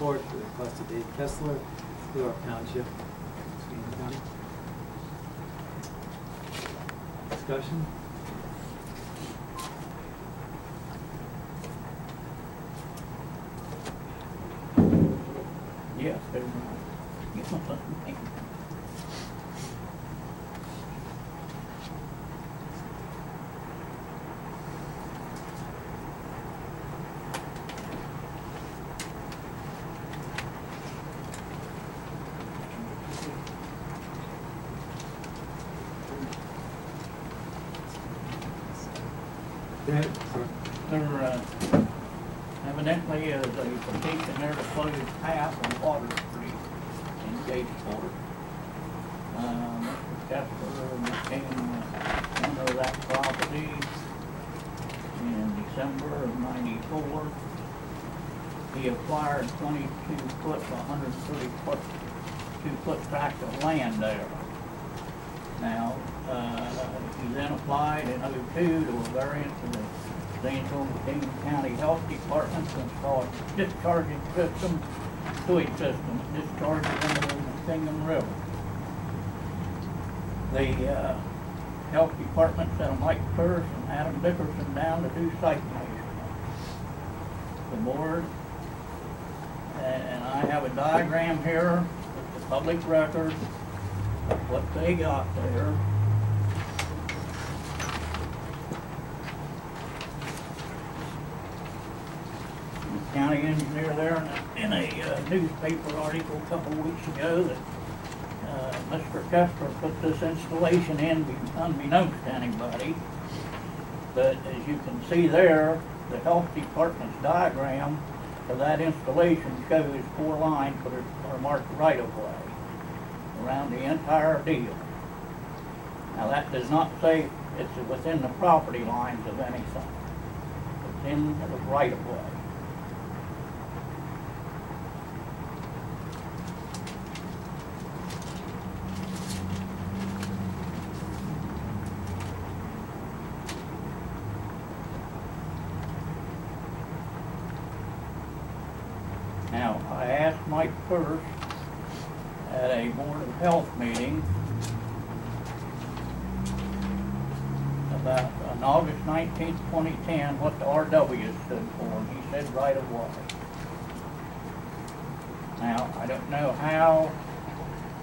Support for the request of Dave Kessler, Blue Rock Township, Muskegon County. Discussion? Yes, there's something. Go ahead. Sorry. There evidently is a petition there to close path on Water Street in Gatesport. Mr. Kessler became owner of that property in December of '94. He acquired 22 foot, 132-foot tract of land there. Now, he then applied in '02 to a variance of the Muskegon County Health Department to install a discharging system, sewage system that discharges into the Muskegon River. The Health Department sent Mike Curse and Adam Dickerson down to do site measurement. The board, and I have a diagram here with the public record of what they got there. The county engineer there in a newspaper article a couple of weeks ago that Mr. Kessler put this installation in unbeknownst to anybody. But as you can see there, the Health Department's diagram for that installation shows 4 lines that are marked right of way around the entire deal. Now that does not say it's within the property lines of anything. It's in the right of way. Now, I asked Mike first at a Board of Health meeting about on August 19th, 2010, what the RW stood for, and he said right of way. Now, I don't know how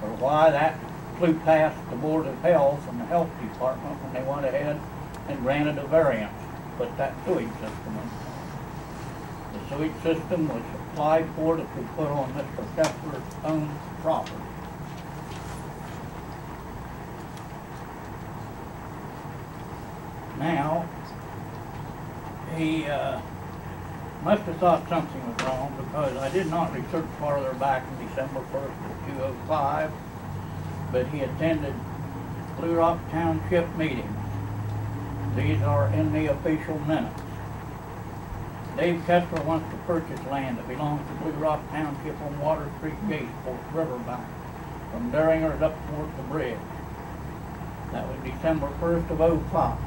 or why that flew past the Board of Health and the Health Department when they went ahead and granted a variance to put that sewage system in. The sewage system was applied for to be put on Mr. Kessler's own property. Now, he must have thought something was wrong because I did not research farther back in December 1st of 2005, but he attended Blue Rock Township meetings. These are in the official minutes. Dave Kessler wants to purchase land that belongs to Blue Rock Township on Water Street, Gatesport, Riverbank, from Derringers up toward the bridge. That was December 1st of '05.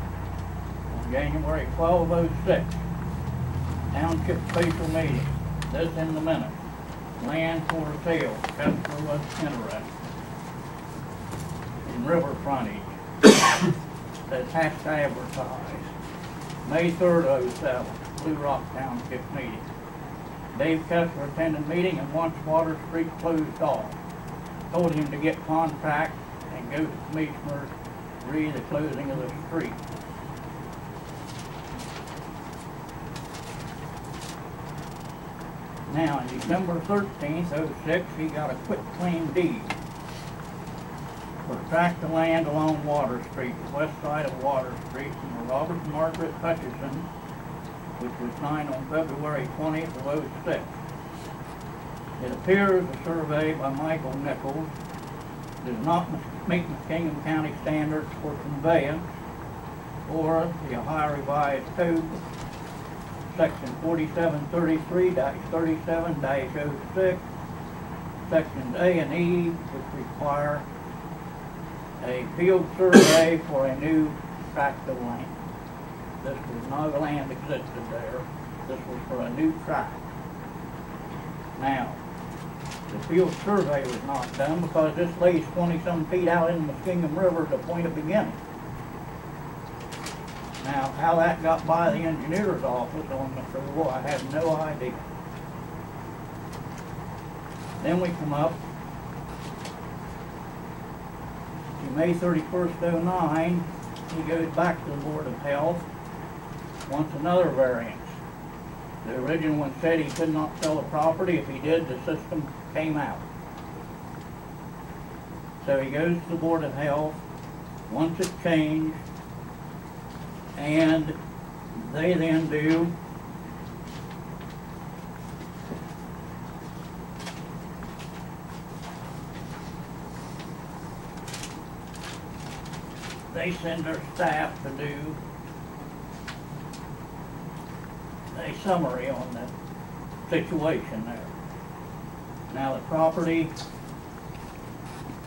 On January 12 of '06, Township special meeting. This in the minutes. Land for sale. Kessler was interested in river frontage. That has to advertise. May 3rd of '07. Blue Rock Township meeting. Dave Kessler attended meeting and wants Water Street closed off. Told him to get contract and go to commissioners to read the closing of the street. Now, on December 13th, '06, he got a quitclaim deed for a tract of land along Water Street, the west side of Water Street, from Robert and Margaret Hutchison, which was signed on February 20th of '06. It appears a survey by Michael Nichols does not meet Muskegon County standards for conveyance or the Ohio Revised Code, Section 4733-37-06, Sections A and E, which require a field survey for a new tract of land. This was no land existed there. This was for a new tract. Now, the field survey was not done because this lays 20-some feet out in the Muskingum River at the point of beginning. Now, how that got by the engineer's office on the approval, I have no idea. Then we come up to May 31st, 09, he goes back to the Board of Health, wants another variance. The original one said he could not sell the property. If he did, the system came out. So he goes to the Board of Health, wants it changed, and they then do they send their staff to do a summary on the situation there. Now the property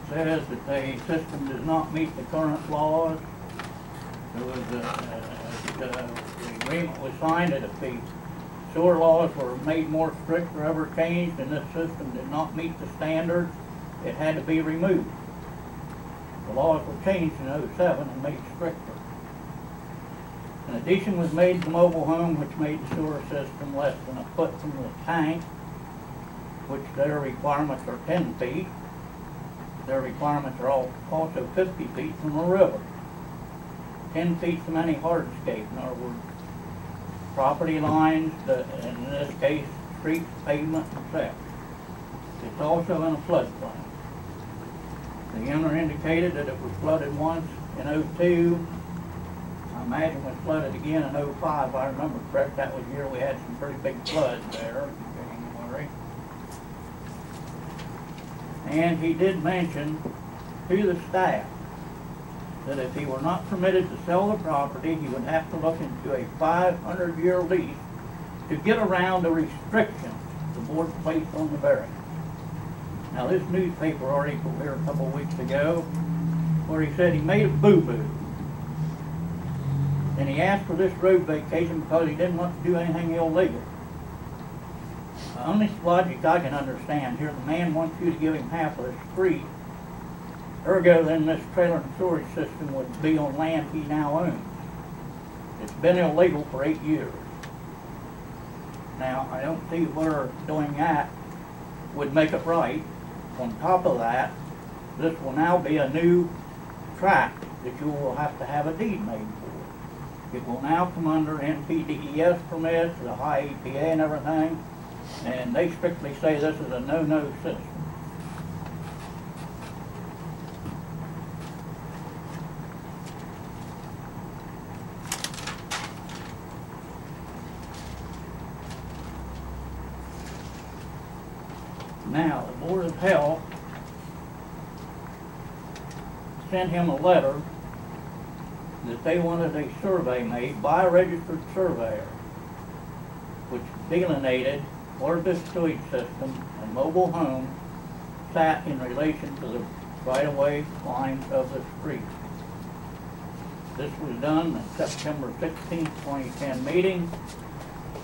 says that the system does not meet the current laws. There was the agreement was signed that if the sewer laws were made more strict or ever changed and this system did not meet the standards, it had to be removed. The laws were changed in 07 and made stricter. An addition was made to the mobile home which made the sewer system less than a foot from the tank, which their requirements are 10 feet. Their requirements are also 50 feet from the river. 10 feet from any hardscape, in other words, property lines, in this case, streets, pavement, and such. It's also in a floodplain. The owner indicated that it was flooded once in 02. I imagine it was flooded again in 05, if I remember correct. That was the year we had some pretty big floods there in January. And he did mention to the staff that if he were not permitted to sell the property, he would have to look into a 500-year lease to get around the restrictions the board placed on the variance. Now this newspaper article here a couple of weeks ago, where he said he made a boo-boo. And he asked for this road vacation because he didn't want to do anything illegal. The only logic I can understand here, the man wants you to give him half of the street. Ergo, then this trailer and storage system would be on land he now owns. It's been illegal for 8 years. Now, I don't see where doing that would make it right. On top of that, this will now be a new tract that you will have to have a deed made for. It will now come under NPDES permits, the high EPA and everything, and they strictly say this is a no-no system. Now, the Board of Health sent him a letter that they wanted a survey made by a registered surveyor, which delineated where this sewage system and mobile home sat in relation to the right-of-way lines of the street. This was done at September 16, 2010 meeting.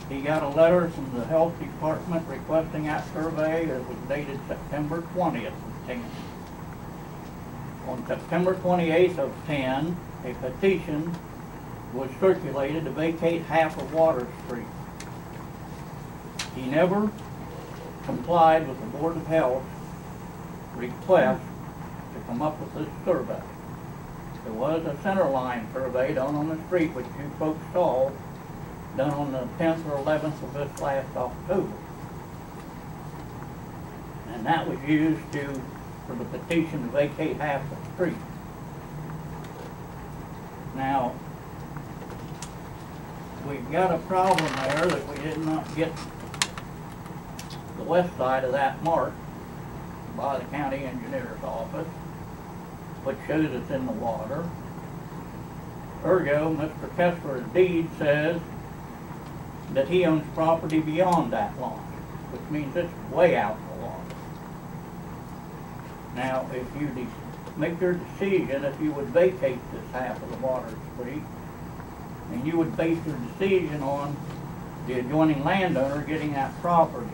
He got a letter from the health department requesting that survey. It was dated September 20th of 10. On September 28th of 10, a petition was circulated to vacate half of Water Street. He never complied with the Board of Health request to come up with this survey. There was a center line survey done on the street, which you folks saw, done on the 10th or 11th of this last October. And that was used for the petition to vacate half the street. Now, we've got a problem there that we did not get the west side of that marked by the county engineer's office, which shows it's in the water. Ergo, Mr. Kessler's deed says that he owns property beyond that line, which means it's way out in the water. Now, if you make your decision, if you would vacate this half of the Water Street, and you would base your decision on the adjoining landowner getting that property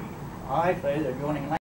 I say the adjoining land